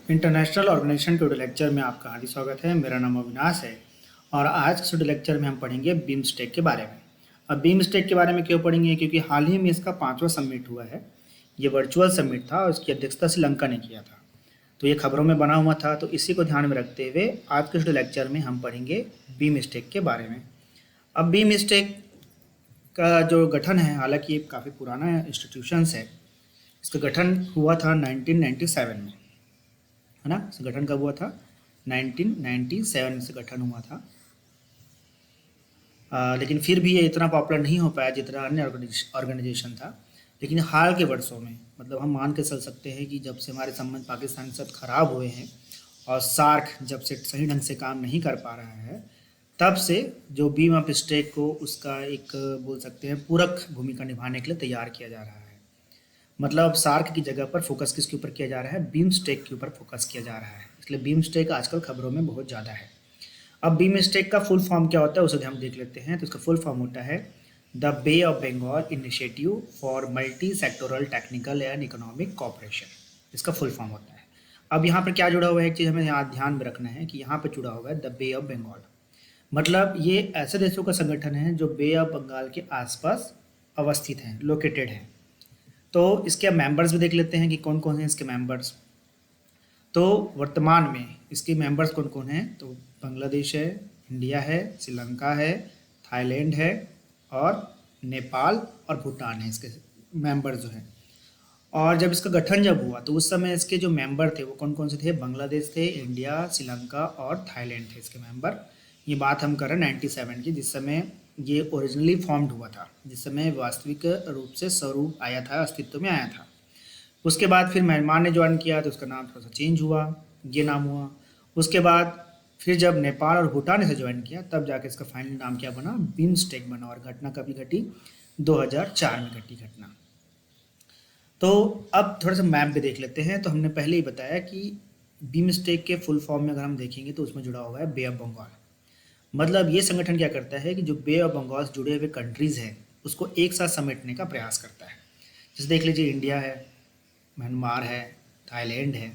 International organisation today lecture में आपका हार्दिक स्वागत है। मेरा नाम अविनाश है और आज के टुडे लेक्चर में हम पढ़ेंगे बीमस्टेक के बारे में। अब बीमस्टेक के बारे में क्यों पढ़ेंगे, क्योंकि हाल ही में इसका 5वां समिट हुआ है। ये वर्चुअल समिट था और इसकी अध्यक्षता श्रीलंका ने किया था। तो ये खबरों में बना हुआ था, तो इसी को ध्यान में रखते हुए आज के टुडे लेक्चर में हम पढ़ेंगे बीमस्टेक के बारे में। अब बीमस्टेक का जो गठन है, हालांकि ये काफ़ी पुराना इंस्टीट्यूशंस है। इसका गठन हुआ था 1997 में, है ना। इसका गठन कब हुआ था? 1997 में से गठन हुआ था। लेकिन फिर भी ये इतना पॉपुलर नहीं हो पाया जितना अन्य ऑर्गेनाइजेशन था। लेकिन हाल के वर्षों में, मतलब हम मान के चल सकते हैं कि जब से हमारे संबंध पाकिस्तान के साथ खराब हुए हैं और सार्क जब से सही ढंग से काम नहीं कर पा रहा है, तब से जो बीम ऑफ स्टेक को उसका एक बोल सकते हैं पूरक भूमिका निभाने के लिए तैयार किया जा रहा है। मतलब सार्क की जगह पर फोकस किसके ऊपर किया जा रहा है? बीमस्टेक के ऊपर फोकस किया जा रहा है। इसलिए बीमस्टेक आजकल खबरों में बहुत ज़्यादा है। अब बीमस्टेक का फुल फॉर्म क्या होता है उसे हम देख लेते हैं। तो इसका फुल फॉर्म होता है the Bay of Bengal initiative for multi sectoral technical and economic cooperation, इसका फुल फॉर्म होता है। अब यहाँ पर क्या जुड़ा हुआ है, एक चीज़ हमें यहाँ ध्यान में रखना है कि यहाँ पर जुड़ा हुआ है द बे ऑफ बंगाल। मतलब ये ऐसे देशों का संगठन है जो बे ऑफ बंगाल के आसपास अवस्थित हैं, लोकेटेड हैं। तो इसके मेंबर्स भी देख लेते हैं कि कौन कौन हैं इसके मेंबर्स। तो वर्तमान में इसके मेंबर्स कौन कौन हैं? तो बांग्लादेश है, इंडिया है, श्रीलंका है, थाईलैंड है और नेपाल और भूटान है इसके मेंबर्स जो हैं। और जब इसका गठन जब हुआ तो उस समय इसके जो मेंबर थे वो कौन कौन से थे? बांग्लादेश थे, इंडिया, श्रीलंका और थाईलैंड थे इसके मेंबर। ये बात हम कर रहे हैं 97 की, जिस समय ये ओरिजिनली फॉर्म्ड हुआ था, जिस समय वास्तविक रूप से स्वरूप आया था, अस्तित्व में आया था। उसके बाद फिर म्यांमार ने ज्वाइन किया तो उसका नाम थोड़ा सा चेंज हुआ, ये नाम हुआ। उसके बाद फिर जब नेपाल और भूटान ने इसे ज्वाइन किया तब जाके इसका फाइनल नाम क्या बना? बीमस्टेक बना। और घटना कभी घटी? 2004 में घटी घटना। तो अब थोड़ा सा मैप भी देख लेते हैं। तो हमने पहले ही बताया कि बीमस्टेक के फुल फॉर्म में अगर हम देखेंगे तो उसमें जुड़ा हुआ है बे ऑफ बंगाल। मतलब ये संगठन क्या करता है कि जो बे ऑफ बंगाल से जुड़े हुए कंट्रीज़ हैं उसको एक साथ समेटने का प्रयास करता है। जैसे देख लीजिए, इंडिया है, म्यांमार है, थाईलैंड है।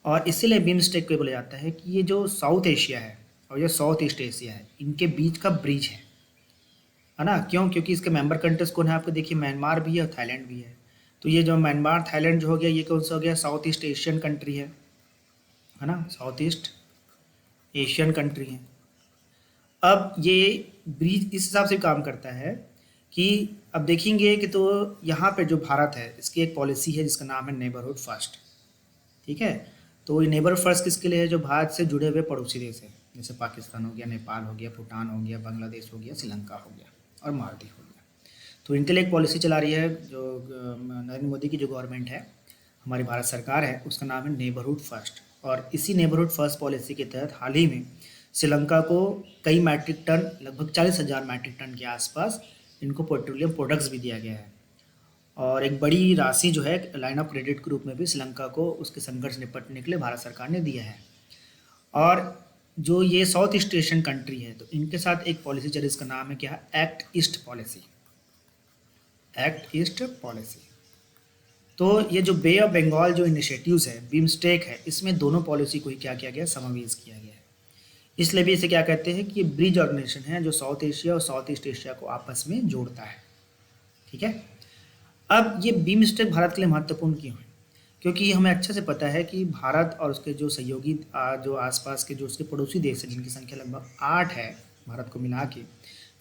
और इसीलिए बिम्स्टेक को बोला जाता है कि ये जो साउथ एशिया है और ये साउथ ईस्ट एशिया है, इनके बीच का ब्रिज है ना। क्यों? क्योंकि इसके मेंबर कंट्रीज कौन है? आपको देखिए, म्यांमार भी है और थाईलैंड भी है। तो ये जो म्यांमार थाईलैंड जो हो गया, ये कौन सा हो गया? साउथ ईस्ट एशियन कंट्री है ना, साउथ ईस्ट एशियन कंट्री है। अब ये ब्रिज इस हिसाब से काम करता है कि अब देखेंगे कि तो यहाँ पे जो भारत है इसकी एक पॉलिसी है जिसका नाम है नेबरहुड फर्स्ट। ठीक है। तो ये नेबर फर्स्ट किसके लिए है? जो भारत से जुड़े हुए पड़ोसी देश है, जैसे पाकिस्तान हो गया, नेपाल हो गया, भूटान हो गया, बांग्लादेश हो गया, श्रीलंका हो गया और मालदीव हो गया। तो इनके लिए एक पॉलिसी चला रही है जो नरेंद्र मोदी की जो गवर्नमेंट है, हमारी भारत सरकार है, उसका नाम है नेबरहुड फर्स्ट। और इसी नेबरहुड फर्स्ट पॉलिसी के तहत हाल ही में श्रीलंका को कई मैट्रिक टन, लगभग 40,000 मैट्रिक टन के आसपास इनको पेट्रोलियम प्रोडक्ट्स भी दिया गया है। और एक बड़ी राशि जो है लाइन ऑफ क्रेडिट के रूप में भी श्रीलंका को उसके संकट से निपटने के लिए भारत सरकार ने दिया है। और जो ये साउथ ईस्ट एशियन कंट्री है तो इनके साथ एक पॉलिसी चली, इसका नाम है क्या? Act east policy. Act east policy. तो ये जो बे ऑफ बंगाल जो इनिशिएटिव्स है, बीमस्टेक है, इसमें दोनों पॉलिसी को ही क्या किया गया? समावेश किया गया है। इसलिए भी इसे क्या कहते हैं कि ये ब्रिज ऑर्गेनाइजेशन है जो साउथ एशिया और साउथ ईस्ट एशिया को आपस में जोड़ता है। ठीक है। अब ये बीमस्टेक भारत के लिए महत्वपूर्ण क्यों है? क्योंकि हमें अच्छे से पता है कि भारत और उसके जो सहयोगी जो आसपास के जो उसके पड़ोसी देश हैं, जिनकी संख्या लगभग 8 है भारत को मिला के,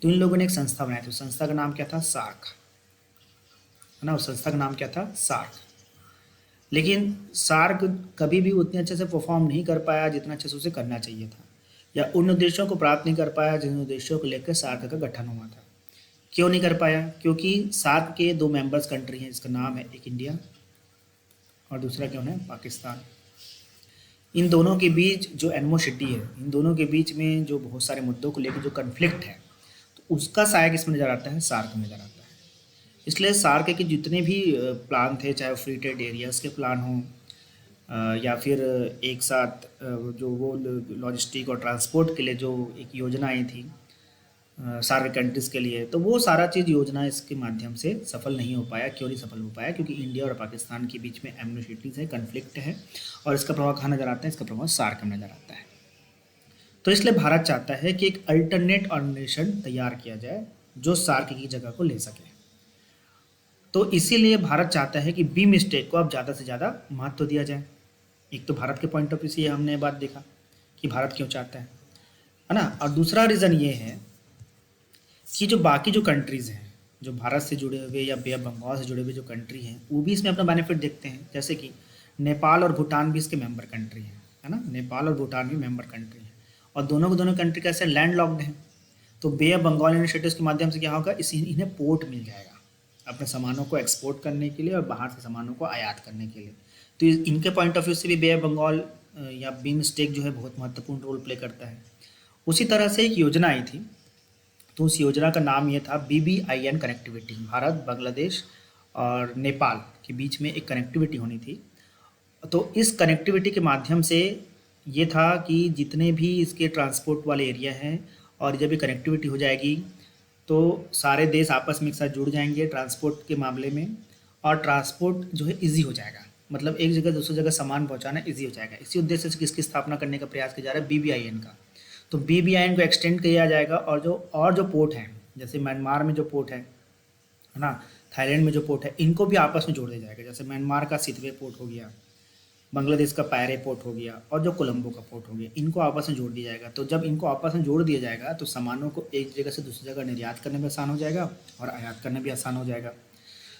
तो इन लोगों ने एक संस्था बनाई थी। संस्था का नाम क्या था? सार्क, है ना। उस संस्था का नाम क्या था? सार्क। लेकिन सार्क कभी भी उतने अच्छे से परफॉर्म नहीं कर पाया जितना अच्छे से उसे करना चाहिए था, या उन उद्देश्यों को प्राप्त नहीं कर पाया जिन उद्देश्यों को लेकर सार्क का गठन हुआ था। क्यों नहीं कर पाया? क्योंकि सार्क के दो मेंबर्स कंट्री हैं, जिसका नाम है एक इंडिया और दूसरा कौन है? पाकिस्तान। इन दोनों के बीच जो एनिमोसिटी है, इन दोनों के बीच में जो बहुत सारे मुद्दों को लेकर जो कन्फ्लिक्ट है, तो उसका सहायक इसमें नज़र आता है, सार्क में नज़र आता है। इसलिए सार्क के जितने भी प्लान थे, चाहे फ्री ट्रेड एरियाज़ के प्लान हों या फिर एक साथ जो वो लॉजिस्टिक और ट्रांसपोर्ट के लिए जो एक योजना आई थी, सारे कंट्रीज़ के लिए, तो वो सारा चीज़ योजना इसके माध्यम से सफल नहीं हो पाया। क्यों नहीं सफल हो पाया? क्योंकि इंडिया और पाकिस्तान के बीच में एम्निसिटीज़ है, कन्फ्लिक्ट है, और इसका प्रभाव कहाँ नज़र आता है? इसका प्रभाव सार्क में नज़र आता है। तो इसलिए भारत चाहता है कि एक अल्टरनेट ऑर्गेनाइजेशन तैयार किया जाए जो सार्क की जगह को ले सके। तो इसीलिए भारत चाहता है कि बीम स्टेक को अब ज़्यादा से ज़्यादा महत्व दिया जाए। एक तो भारत के पॉइंट ऑफ व्यू से ये हमने बात देखा कि भारत क्यों चाहता है ना। और दूसरा रीज़न ये है कि जो बाकी जो कंट्रीज़ हैं, जो भारत से जुड़े हुए या बे ऑफ बंगाल से जुड़े हुए जो कंट्री हैं, वो भी इसमें अपना बेनिफिट देखते हैं। जैसे कि नेपाल और भूटान भी इसके मेंबर कंट्री हैं, है ना। नेपाल और भूटान भी मेंबर कंट्री हैं, और दोनों के दोनों कंट्री कैसे लैंड लॉक्ड हैं। तो बे ऑफ बंगाल इनिशिएटिव के माध्यम से क्या होगा? इन्हें पोर्ट मिल जाएगा अपने सामानों को एक्सपोर्ट करने के लिए और बाहर से सामानों को आयात करने के लिए। तो इनके पॉइंट ऑफ व्यू से भी बे ऑफ बंगाल या बीम स्टेक जो है बहुत महत्वपूर्ण रोल प्ले करता है। उसी तरह से एक योजना आई थी, तो उस योजना का नाम ये था BBIN कनेक्टिविटी। भारत, बांग्लादेश और नेपाल के बीच में एक कनेक्टिविटी होनी थी। तो इस कनेक्टिविटी के माध्यम से ये था कि जितने भी इसके ट्रांसपोर्ट वाले एरिया हैं, और जब ये कनेक्टिविटी हो जाएगी तो सारे देश आपस में एक साथ जुड़ जाएंगे ट्रांसपोर्ट के मामले में, और ट्रांसपोर्ट जो है ईजी हो जाएगा। मतलब एक जगह दूसरी जगह सामान पहुंचाना ईजी हो जाएगा। इसी उद्देश्य से किसकी स्थापना करने का प्रयास किया जा रहा है? BBIN का। तो BBIN को एक्सटेंड किया जाएगा, और जो पोर्ट हैं, जैसे म्यांमार में जो पोर्ट है ना, थाईलैंड में जो पोर्ट है, इनको भी आपस में जोड़ दिया जाएगा। जैसे म्यांमार का सितवे पोर्ट हो गया, बांग्लादेश का पैरे पोर्ट हो गया, और जो कोलंबो का पोर्ट हो गया, इनको आपस में जोड़ दिया जाएगा। तो जब इनको आपस में जोड़ दिया जाएगा तो सामानों को एक जगह से दूसरी जगह निर्यात करने में आसान हो जाएगा और आयात करने भी आसान हो जाएगा।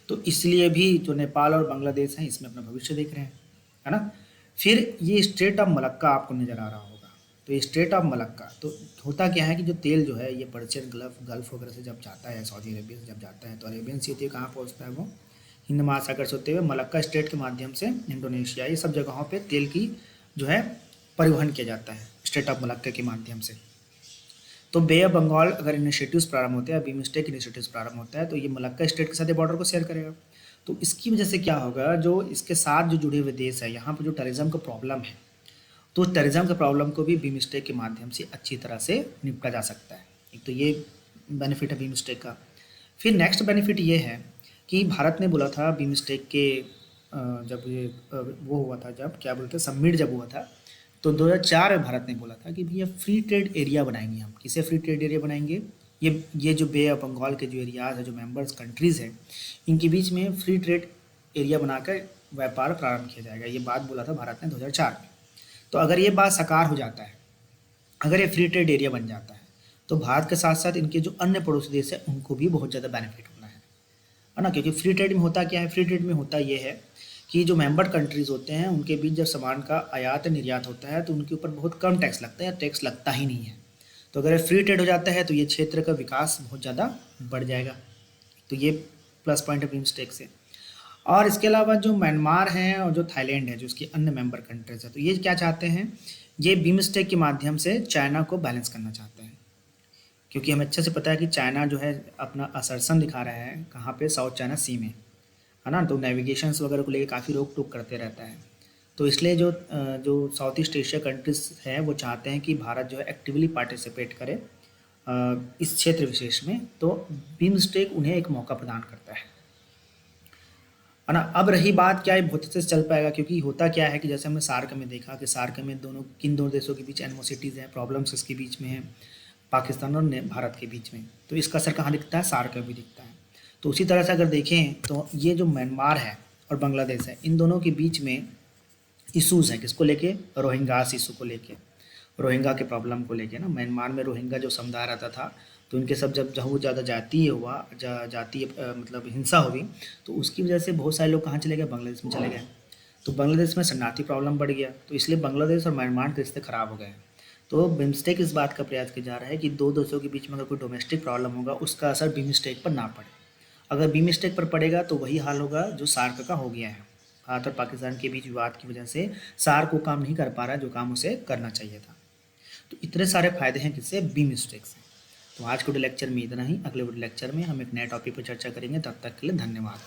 तो इसलिए भी जो नेपाल और बांग्लादेश हैं इसमें अपना भविष्य देख रहे हैं, है ना। फिर ये स्ट्रेट ऑफ मलक्का आपको नज़र आ रहा होगा। तो ये स्ट्रेट ऑफ मलक्का, तो होता क्या है कि जो तेल जो है ये पर्शियन गल्फ वगैरह से जब जाता है, सऊदी अरेबिया से जब जाता है, तो अरेबियन सी होती है, कहाँ पहुँचता है वो? हिंद महासागर से होते हुए मलक्का स्ट्रेट के माध्यम से इंडोनेशिया, ये सब जगहों पे तेल की जो है परिवहन किया जाता है स्ट्रेट ऑफ मलक्का के माध्यम से। तो बे ऑफ बंगाल अगर इनिशिएटिव्स प्रारंभ होते हैं, बीम स्टेक इनिशिएटिव्स प्रारंभ होता है, तो ये मलक्का स्टेट के साथ बॉर्डर को शेयर करेगा। तो इसकी वजह से क्या होगा? जो इसके साथ जो जुड़े हुए देश है, यहाँ पर जो टूरिज्म का प्रॉब्लम है, तो टूरिज्म के प्रॉब्लम को भी बीम स्टेक के माध्यम से अच्छी तरह से निपटा जा सकता है। एक तो ये बेनिफिट है बीम स्टेक का। फिर नेक्स्ट बेनिफिट ये है कि भारत ने बोला था बीम स्टेक के जब ये वो हुआ था, जब क्या बोलते हैं समिट जब हुआ था, तो 2004 में भारत ने बोला था कि भैया फ्री ट्रेड एरिया बनाएंगे हम। किसे फ्री ट्रेड एरिया बनाएंगे? ये जो बे ऑफ बंगाल के जो एरियाज़ है, जो मेंबर्स कंट्रीज़ हैं, इनके बीच में फ्री ट्रेड एरिया बनाकर व्यापार प्रारंभ किया जाएगा। ये बात बोला था भारत ने 2004 में। तो अगर ये बात साकार हो जाता है, अगर ये फ्री ट्रेड एरिया बन जाता है, तो भारत के साथ साथ इनके जो अन्य पड़ोसी देश हैं उनको भी बहुत ज़्यादा बेनिफिट होना है ना। क्योंकि फ्री ट्रेड में होता क्या है? फ्री ट्रेड में होता ये है कि जो मेंबर कंट्रीज़ होते हैं उनके बीच जब सामान का आयात निर्यात होता है तो उनके ऊपर बहुत कम टैक्स लगता है, या टैक्स लगता ही नहीं है। तो अगर फ्री ट्रेड हो जाता है तो ये क्षेत्र का विकास बहुत ज़्यादा बढ़ जाएगा। तो ये प्लस पॉइंट है बीम स्टेक से। और इसके अलावा जो म्यांमार हैं और जो थाईलैंड है, जो इसके अन्य मेंबर कंट्रीज़ है, तो ये क्या चाहते हैं? ये बीम स्टेक के माध्यम से चाइना को बैलेंस करना चाहते हैं। क्योंकि हमें अच्छे से पता है कि चाइना जो है अपना असर्सन दिखा रहा है कहाँ पे? साउथ चाइना सी में, है ना। तो नेविगेशंस वगैरह को लेकर काफ़ी रोक टोक करते रहता है। तो इसलिए जो साउथ ईस्ट एशिया कंट्रीज़ हैं वो चाहते हैं कि भारत जो है एक्टिवली पार्टिसिपेट करे इस क्षेत्र विशेष में। तो बीम स्टेक उन्हें एक मौका प्रदान करता है ना। अब रही बात क्या है बहुत अच्छे से चल पाएगा, क्योंकि होता क्या है कि जैसे हमने सार्क में देखा कि सार्क में किन दोनों देशों के बीच एनिमोसिटीज़ हैं, प्रॉब्लम्स इसके बीच में हैं, पाकिस्तान और भारत के बीच में। तो इसका असर कहाँ दिखता है? सार्क में भी दिखता है। तो उसी तरह से अगर देखें तो ये जो म्यांमार है और बांग्लादेश है, इन दोनों के बीच में इशूज़ हैं। किसको लेके? रोहिंग्यास इशू को लेके, रोहिंग्या के प्रॉब्लम को लेके ना। म्यांमार में रोहिंग्या जो समुदाय रहता था, तो इनके सब जब बहुत ज़्यादा जातीय हुआ, जातीय मतलब हिंसा हुई, तो उसकी वजह से बहुत सारे लोग कहाँ चले गए? बांग्लादेश में चले गए। तो बांग्लादेश में शरणार्थी प्रॉब्लम बढ़ गया, तो इसलिए बांग्लादेश और म्यांमार के रिश्ते ख़राब हो गए। तो बिम्स्टेक इस बात का प्रयास किया जा रहा है कि दो देशों के बीच में अगर कोई डोमेस्टिक प्रॉब्लम होगा उसका असर बिम्स्टेक पर ना पड़े। अगर बिम्स्टेक पर पड़ेगा तो वही हाल होगा जो सार्क का हो गया है। भारत और पाकिस्तान के बीच विवाद की वजह से सार्क वो काम नहीं कर पा रहा जो काम उसे करना चाहिए था। तो इतने सारे फायदे हैं किससे? बिम्स्टेक से। तो आज के लेक्चर में इतना ही। अगले लेक्चर में हम एक नए टॉपिक पर चर्चा करेंगे। तब तक के लिए धन्यवाद।